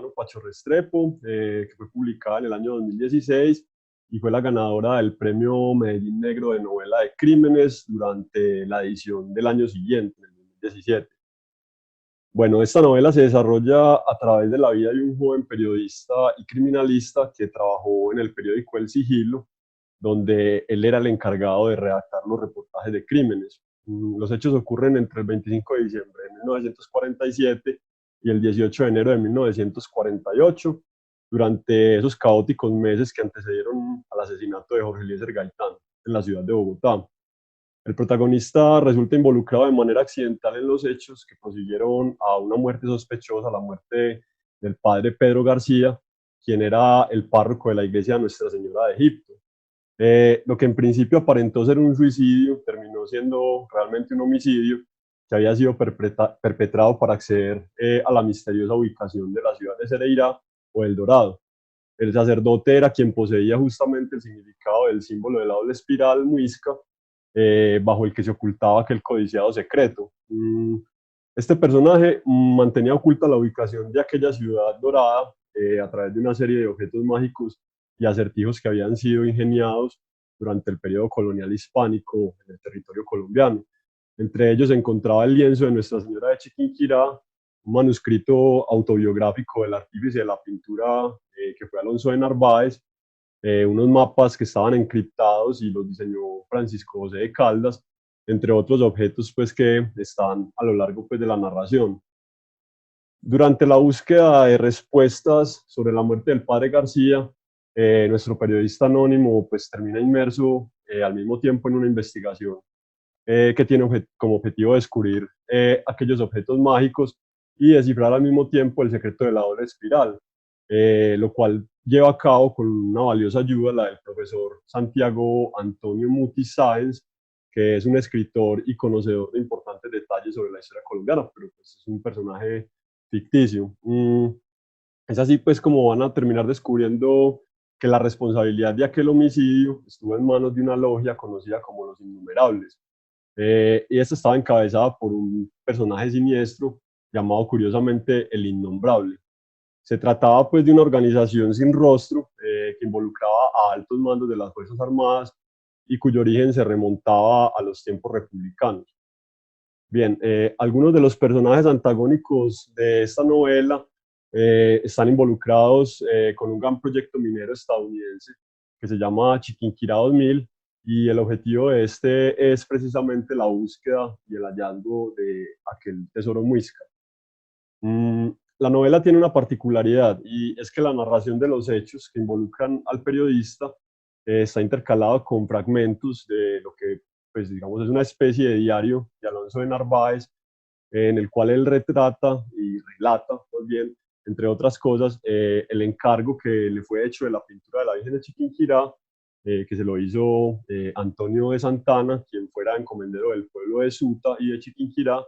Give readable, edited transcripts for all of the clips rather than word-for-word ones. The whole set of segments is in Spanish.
colombiano Pacho Restrepo, que fue publicada en el año 2016 y fue la ganadora del Premio Medellín Negro de Novela de Crímenes durante la edición del año siguiente, en el 2017. Bueno, esta novela se desarrolla a través de la vida de un joven periodista y criminalista que trabajó en el periódico El Sigilo, donde él era el encargado de redactar los reportajes de crímenes. Los hechos ocurren entre el 25 de diciembre de 1947 y el 18 de enero de 1948, durante esos caóticos meses que antecedieron al asesinato de Jorge Eliezer Gaitán en la ciudad de Bogotá. El protagonista resulta involucrado de manera accidental en los hechos que prosiguieron a una muerte sospechosa, la muerte del padre Pedro García, quien era el párroco de la iglesia de Nuestra Señora de Egipto. Lo que en principio aparentó ser un suicidio terminó siendo realmente un homicidio que había sido perpetrado para acceder a la misteriosa ubicación de la ciudad de Cereira o El Dorado. El sacerdote era quien poseía justamente el significado del símbolo de la doble espiral muisca, bajo el que se ocultaba aquel codiciado secreto. Este personaje mantenía oculta la ubicación de aquella ciudad dorada a través de una serie de objetos mágicos y acertijos que habían sido ingeniados durante el periodo colonial hispánico en el territorio colombiano. Entre ellos se encontraba el lienzo de Nuestra Señora de Chiquinquirá, un manuscrito autobiográfico del artífice de la pintura que fue Alonso de Narváez, unos mapas que estaban encriptados y los diseñó Francisco José de Caldas, entre otros objetos pues, que están a lo largo pues, de la narración. Durante la búsqueda de respuestas sobre la muerte del padre García, nuestro periodista anónimo pues, termina inmerso al mismo tiempo en una investigación que tiene como objetivo descubrir aquellos objetos mágicos y descifrar al mismo tiempo el secreto de la doble espiral, lo cual lleva a cabo con una valiosa ayuda, la del profesor Santiago Antonio Muti Sáenz, que es un escritor y conocedor de importantes detalles sobre la historia colombiana, pero pues es un personaje ficticio. Es así pues como van a terminar descubriendo que la responsabilidad de aquel homicidio estuvo en manos de una logia conocida como los Innumerables, y esta estaba encabezada por un personaje siniestro llamado curiosamente el Innombrable. Se trataba pues de una organización sin rostro que involucraba a altos mandos de las Fuerzas Armadas y cuyo origen se remontaba a los tiempos republicanos. Bien, algunos de los personajes antagónicos de esta novela están involucrados con un gran proyecto minero estadounidense que se llama Chiquinquirá 2000, y el objetivo de este es precisamente la búsqueda y el hallazgo de aquel tesoro muisca. La novela tiene una particularidad y es que la narración de los hechos que involucran al periodista está intercalado con fragmentos de lo que, pues digamos, es una especie de diario de Alonso de Narváez, en el cual él retrata y relata, más bien, entre otras cosas, el encargo que le fue hecho de la pintura de la Virgen de Chiquinquirá, que se lo hizo Antonio de Santana, quien fuera encomendero del pueblo de Suta y de Chiquinquirá.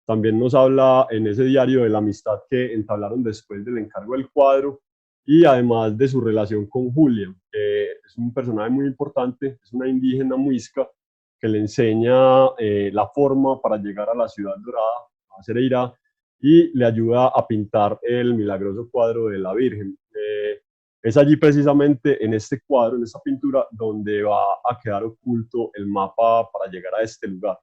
También nos habla en ese diario de la amistad que entablaron después del encargo del cuadro y además de su relación con Julia, que es un personaje muy importante, es una indígena muisca que le enseña la forma para llegar a la ciudad dorada, a Cereira, y le ayuda a pintar el milagroso cuadro de la Virgen. Es allí precisamente en este cuadro, en esta pintura, donde va a quedar oculto el mapa para llegar a este lugar.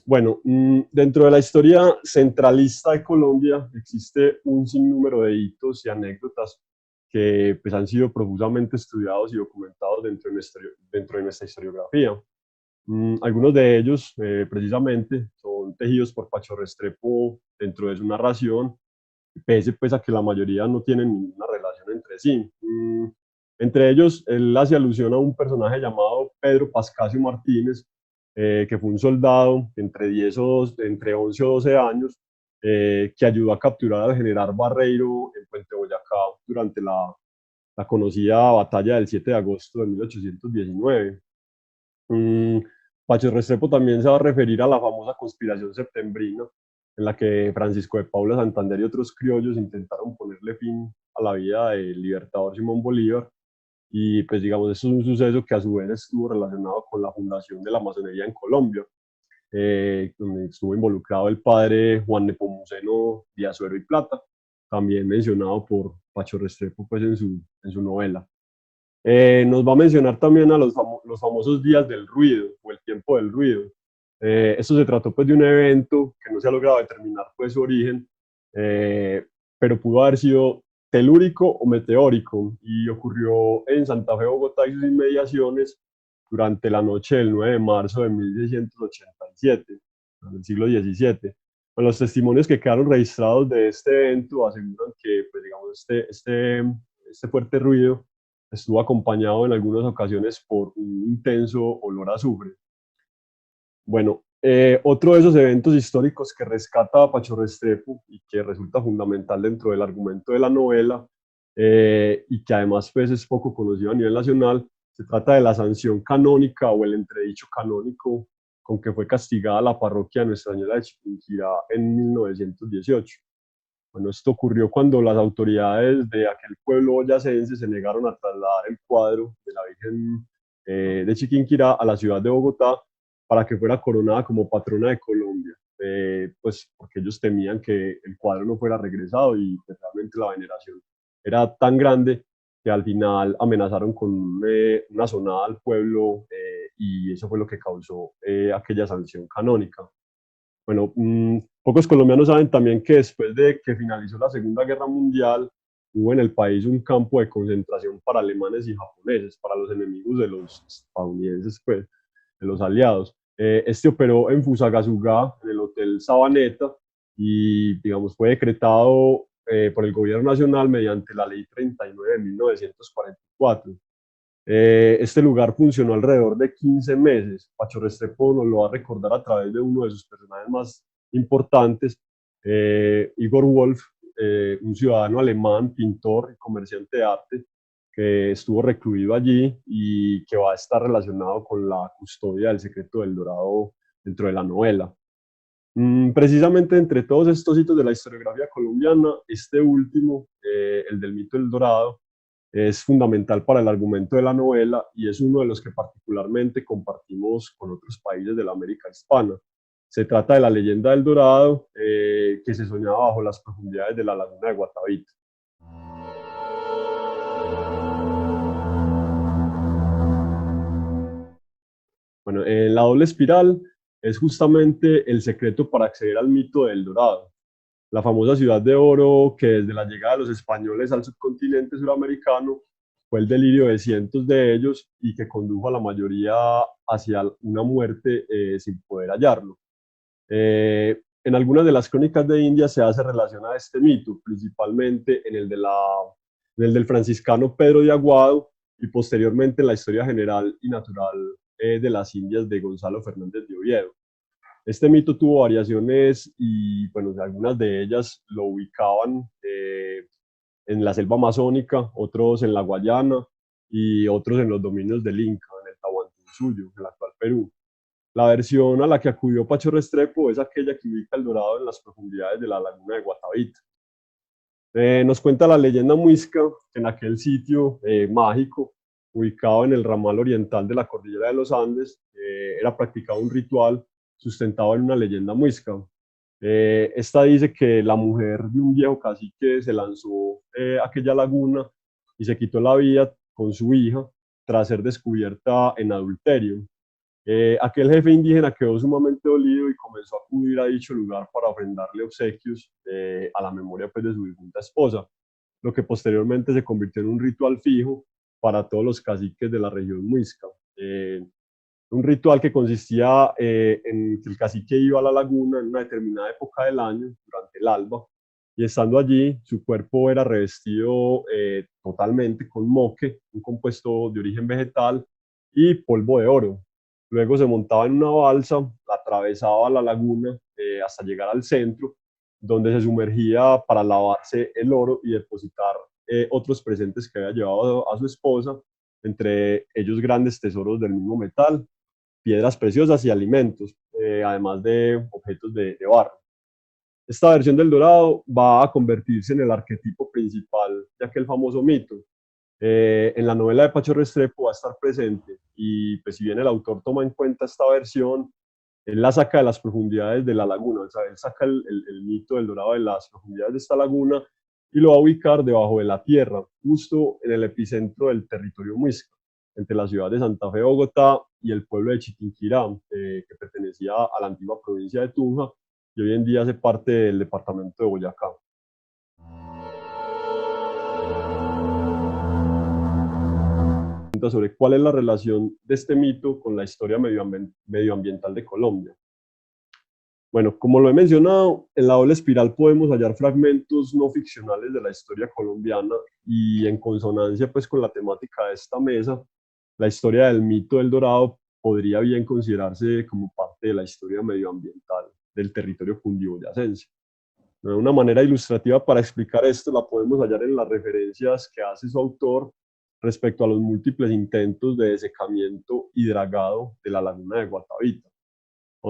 Bueno, dentro de la historia centralista de Colombia existe un sinnúmero de hitos y anécdotas que pues, han sido profusamente estudiados y documentados dentro de nuestra historiografía. Algunos de ellos, precisamente, son tejidos por Pacho Restrepo dentro de su narración, pese pues, a que la mayoría no tienen ninguna relación entre sí. Entre ellos, él hace alusión a un personaje llamado Pedro Pascasio Martínez, que fue un soldado entre 11 o 12 años, que ayudó a capturar al general Barreiro en Puente Boyacá durante la conocida batalla del 7 de agosto de 1819. Mm, Pacho Restrepo también se va a referir a la famosa conspiración septembrina, en la que Francisco de Paula Santander y otros criollos intentaron ponerle fin a la vida del libertador Simón Bolívar. Y pues digamos, eso es un suceso que a su vez estuvo relacionado con la fundación de la masonería en Colombia. donde estuvo involucrado el padre Juan Nepomuceno de Azuero y Plata, también mencionado por Pacho Restrepo pues, en su novela. Nos va a mencionar también a los famosos días del ruido o el tiempo del ruido. Esto se trató pues, de un evento que no se ha logrado determinar pues, su origen, eh, pero pudo haber sido telúrico o meteórico y ocurrió en Santa Fe, Bogotá y sus inmediaciones durante la noche del 9 de marzo de 1687, en el siglo XVII. Bueno, los testimonios que quedaron registrados de este evento aseguran que pues, digamos, este fuerte ruido estuvo acompañado en algunas ocasiones por un intenso olor a azufre. Bueno, otro de esos eventos históricos que rescata Pacho Restrepo y que resulta fundamental dentro del argumento de la novela y que además pues, es poco conocido a nivel nacional, se trata de la sanción canónica o el entredicho canónico con que fue castigada la parroquia de Nuestra Señora de Chiquinquirá en 1918. Bueno, esto ocurrió cuando las autoridades de aquel pueblo boyacense se negaron a trasladar el cuadro de la Virgen de Chiquinquirá a la ciudad de Bogotá para que fuera coronada como patrona de Colombia, pues porque ellos temían que el cuadro no fuera regresado y pues, realmente la veneración era tan grande que al final amenazaron con una sonada al pueblo y eso fue lo que causó aquella sanción canónica. Bueno, pocos colombianos saben también que después de que finalizó la Segunda Guerra Mundial, hubo en el país un campo de concentración para alemanes y japoneses, para los enemigos de los estadounidenses, pues, de los aliados. Este operó en Fusagasugá, en el Hotel Sabaneta, y, digamos, fue decretado por el gobierno nacional mediante la Ley 39 de 1944. Este lugar funcionó alrededor de 15 meses. Pacho Restrepo nos lo va a recordar a través de uno de sus personajes más importantes, Igor Wolf, un ciudadano alemán, pintor y comerciante de arte, que estuvo recluido allí y que va a estar relacionado con la custodia del secreto del Dorado dentro de la novela. Precisamente entre todos estos hitos de la historiografía colombiana, este último, el del mito del Dorado, es fundamental para el argumento de la novela y es uno de los que particularmente compartimos con otros países de la América hispana. Se trata de la leyenda del Dorado que se soñaba bajo las profundidades de la laguna de Guatavita. Bueno, en la doble espiral es justamente el secreto para acceder al mito del Dorado, la famosa ciudad de oro que desde la llegada de los españoles al subcontinente suramericano fue el delirio de cientos de ellos y que condujo a la mayoría hacia una muerte sin poder hallarlo. En algunas de las crónicas de India se hace relación a este mito, principalmente en el del franciscano Pedro de Aguado y posteriormente en la historia general y natural de las Indias de Gonzalo Fernández de Oviedo. Este mito tuvo variaciones y, bueno, algunas de ellas lo ubicaban en la selva amazónica, otros en la Guayana y otros en los dominios del Inca, en el Tahuantinsuyo, en el actual Perú. La versión a la que acudió Pacho Restrepo es aquella que ubica el Dorado en las profundidades de la laguna de Guatavita. Nos cuenta la leyenda muisca que en aquel sitio mágico, ubicado en el ramal oriental de la cordillera de los Andes, era practicado un ritual sustentado en una leyenda muisca. Esta dice que la mujer de un viejo cacique se lanzó a aquella laguna y se quitó la vida con su hija tras ser descubierta en adulterio. Aquel jefe indígena quedó sumamente dolido y comenzó a acudir a dicho lugar para ofrendarle obsequios a la memoria pues, de su difunta esposa, lo que posteriormente se convirtió en un ritual fijo para todos los caciques de la región muisca. Un ritual que consistía en que el cacique iba a la laguna en una determinada época del año, durante el alba, y estando allí, su cuerpo era revestido totalmente con moque, un compuesto de origen vegetal, y polvo de oro. Luego se montaba en una balsa, atravesaba la laguna hasta llegar al centro, donde se sumergía para lavarse el oro y depositar otros presentes que había llevado a su esposa, entre ellos grandes tesoros del mismo metal, piedras preciosas y alimentos, además de objetos de barro. Esta versión del Dorado va a convertirse en el arquetipo principal de aquel famoso mito. En la novela de Pacho Restrepo va a estar presente y pues si bien el autor toma en cuenta esta versión, Él la saca de las profundidades de la laguna, o sea, él saca el mito del dorado de las profundidades de esta laguna y lo va a ubicar debajo de la tierra, justo en el epicentro del territorio muisca, entre la ciudad de Santa Fe, Bogotá, y el pueblo de Chiquinquirá, que pertenecía a la antigua provincia de Tunja y hoy en día hace parte del departamento de Boyacá. Sobre cuál es la relación de este mito con la historia medioambiental de Colombia. Bueno, como lo he mencionado, en la doble espiral podemos hallar fragmentos no ficcionales de la historia colombiana y en consonancia pues con la temática de esta mesa, la historia del mito del Dorado podría bien considerarse como parte de la historia medioambiental del territorio cundiboyacense. De una manera ilustrativa para explicar esto la podemos hallar en las referencias que hace su autor respecto a los múltiples intentos de desecamiento y dragado de la laguna de Guatavita.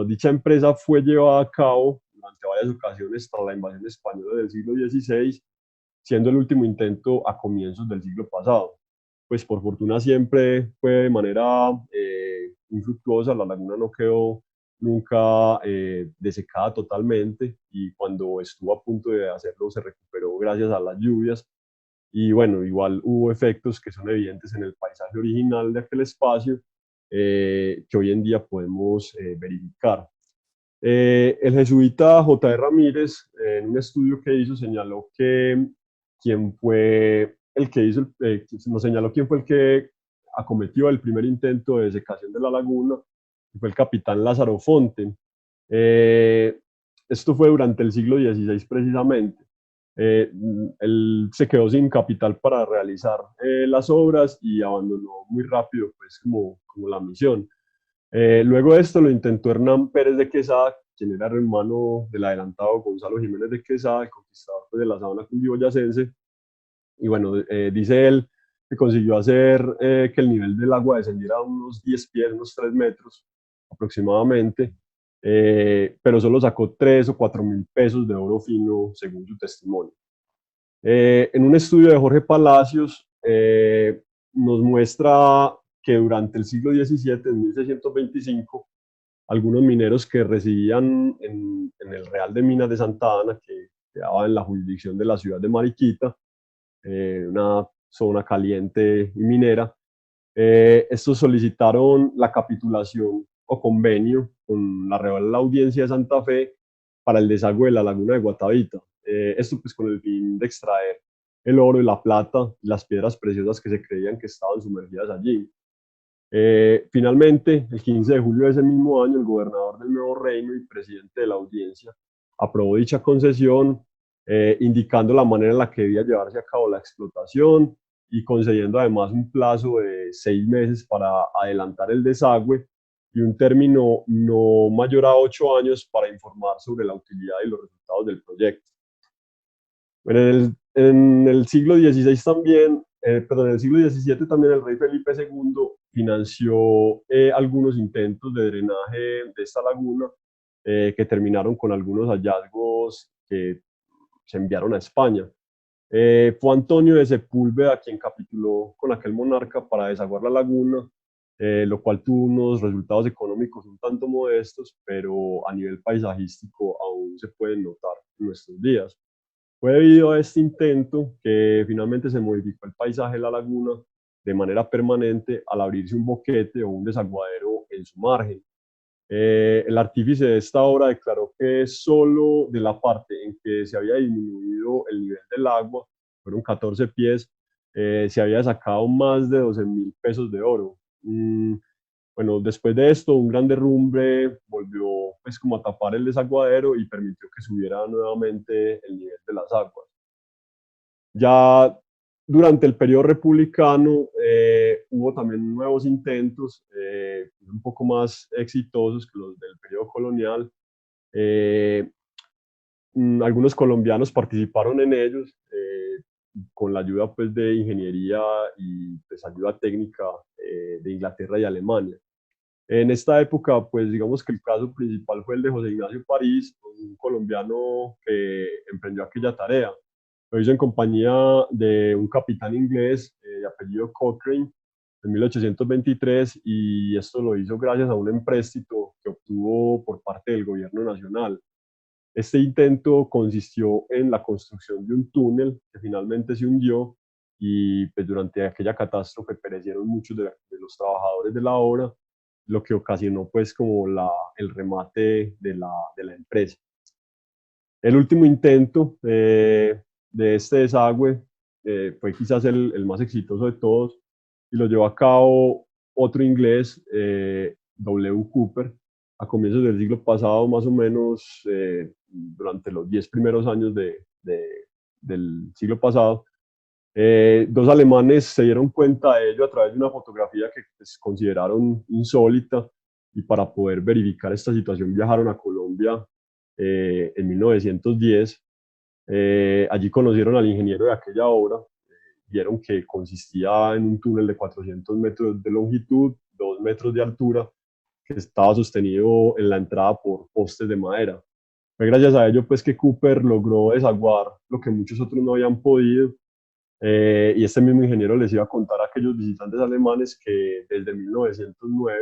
Dicha empresa fue llevada a cabo durante varias ocasiones tras la invasión española del siglo XVI, siendo el último intento a comienzos del siglo pasado. Pues por fortuna siempre fue de manera infructuosa, la laguna no quedó nunca desecada totalmente y cuando estuvo a punto de hacerlo se recuperó gracias a las lluvias y bueno, igual hubo efectos que son evidentes en el paisaje original de aquel espacio que hoy en día podemos verificar. El jesuita J. Ramírez, en un estudio que hizo, señaló que quien fue el que hizo, nos señaló quién fue el que acometió el primer intento de desecación de la laguna, que fue el capitán Lázaro Fonte. Eh, Esto fue durante el siglo XVI precisamente. Él se quedó sin capital para realizar las obras y abandonó muy rápido pues como la misión. Luego de esto lo intentó Hernán Pérez de Quesada, quien era hermano del adelantado Gonzalo Jiménez de Quesada, el conquistador pues, de la sabana cundiboyacense. Y bueno, dice él que consiguió hacer que el nivel del agua descendiera a unos 10 pies, unos 3 metros aproximadamente, pero solo sacó 3 o 4 mil pesos de oro fino, según su testimonio. En un estudio de Jorge Palacios, nos muestra que durante el siglo XVII, en 1625, algunos mineros que residían en el Real de Minas de Santa Ana, que quedaba en la jurisdicción de la ciudad de Mariquita, una zona caliente y minera, estos solicitaron la capitulación o convenio con la Real Audiencia de Santa Fe para el desagüe de la laguna de Guatavita. Esto pues con el fin de extraer el oro y la plata y las piedras preciosas que se creían que estaban sumergidas allí. Finalmente, el 15 de julio de ese mismo año, el gobernador del Nuevo Reino y presidente de la audiencia aprobó dicha concesión, indicando la manera en la que debía llevarse a cabo la explotación y concediendo además un plazo de 6 meses para adelantar el desagüe y un término no mayor a 8 años para informar sobre la utilidad y los resultados del proyecto. En el siglo XVI también, perdón, en el siglo XVII también el rey Felipe II financió algunos intentos de drenaje de esta laguna que terminaron con algunos hallazgos que se enviaron a España. Fue Antonio de Sepúlveda quien capituló con aquel monarca para desaguar la laguna, lo cual tuvo unos resultados económicos un tanto modestos, pero a nivel paisajístico aún se pueden notar en nuestros días. Fue debido a este intento que finalmente se modificó el paisaje de la laguna de manera permanente al abrirse un boquete o un desaguadero en su margen. El artífice de esta obra declaró que solo de la parte en que se había disminuido el nivel del agua, fueron 14 pies, se había sacado más de 12.000 pesos de oro. Bueno, después de esto, un gran derrumbe volvió pues como a tapar el desaguadero y permitió que subiera nuevamente el nivel de las aguas. Ya durante el periodo republicano hubo también nuevos intentos, un poco más exitosos que los del periodo colonial. Eh, Algunos colombianos participaron en ellos con la ayuda pues, de ingeniería y pues, ayuda técnica de Inglaterra y Alemania. En esta época, pues digamos que el caso principal fue el de José Ignacio París, un colombiano que emprendió aquella tarea. Lo hizo en compañía de un capitán inglés de apellido Cochrane, en 1823, y esto lo hizo gracias a un empréstito que obtuvo por parte del gobierno nacional. Este intento consistió en la construcción de un túnel que finalmente se hundió, y pues durante aquella catástrofe perecieron muchos de los trabajadores de la obra, lo que ocasionó pues como el remate de la empresa. El último intento de este desagüe fue quizás el más exitoso de todos, y lo llevó a cabo otro inglés, W. Cooper, a comienzos del siglo pasado, más o menos durante los 10 primeros años del siglo pasado. Dos alemanes se dieron cuenta de ello a través de una fotografía que pues, consideraron insólita, y para poder verificar esta situación viajaron a Colombia en 1910. Allí conocieron al ingeniero de aquella obra, vieron que consistía en un túnel de 400 metros de longitud, 2 metros de altura, que estaba sostenido en la entrada por postes de madera. Fue gracias a ello pues que Cooper logró desaguar lo que muchos otros no habían podido, y este mismo ingeniero les iba a contar a aquellos visitantes alemanes que desde 1909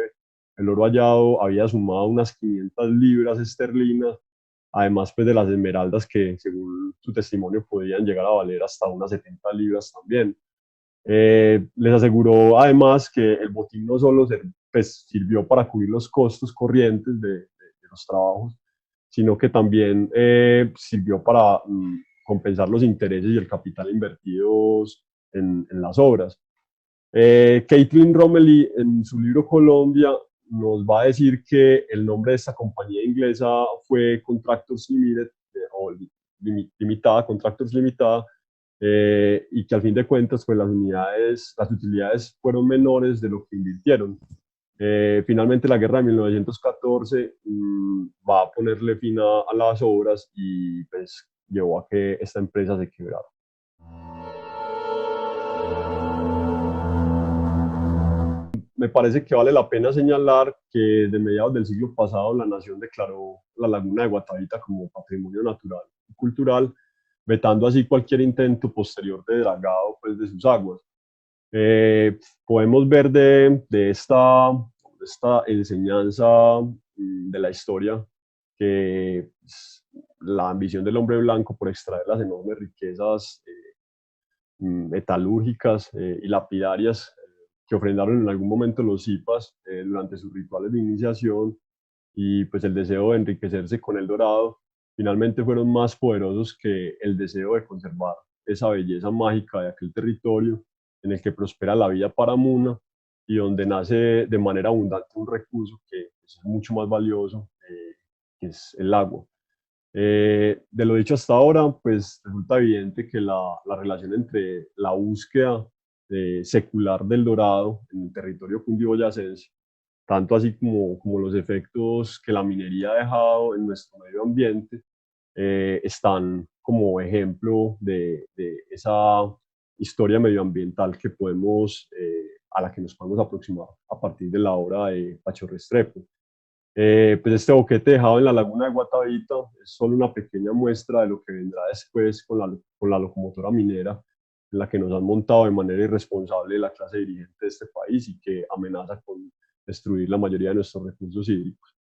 el oro hallado había sumado unas 500 libras esterlinas, además pues de las esmeraldas que según su testimonio podían llegar a valer hasta unas 70 libras también. Les aseguró además que el botín no solo pues, sirvió para cubrir los costos corrientes de los trabajos, sino que también sirvió para compensar los intereses y el capital invertidos en las obras. Caitlin Romilly, en su libro Colombia, nos va a decir que el nombre de esta compañía inglesa fue Contractors Limited, o Limitada, Contractors Limitada, y que al fin de cuentas pues las utilidades fueron menores de lo que invirtieron. Finalmente la guerra de 1914 va a ponerle fin a las obras, y pues llevó a que esta empresa se quebrara. Me parece que vale la pena señalar que de mediados del siglo pasado la nación declaró la laguna de Guatavita como patrimonio natural y cultural, vetando así cualquier intento posterior de dragado pues, de sus aguas. Podemos ver de esta enseñanza de la historia que la ambición del hombre blanco por extraer las enormes riquezas metalúrgicas y lapidarias que ofrendaron en algún momento los zipas durante sus rituales de iniciación, y pues el deseo de enriquecerse con el dorado, finalmente fueron más poderosos que el deseo de conservar esa belleza mágica de aquel territorio en el que prospera la vida paramuna, y donde nace de manera abundante un recurso que es mucho más valioso, que es el agua. De lo dicho hasta ahora, pues resulta evidente que la relación entre la búsqueda secular del dorado en el territorio cundiboyacense, tanto así como los efectos que la minería ha dejado en nuestro medio ambiente, están como ejemplo de esa historia medioambiental a la que nos podemos aproximar a partir de la obra de Pacho Restrepo. Pues este boquete dejado en la laguna de Guatavita es solo una pequeña muestra de lo que vendrá después con la locomotora minera en la que nos han montado de manera irresponsable la clase dirigente de este país, y que amenaza con destruir la mayoría de nuestros recursos hídricos.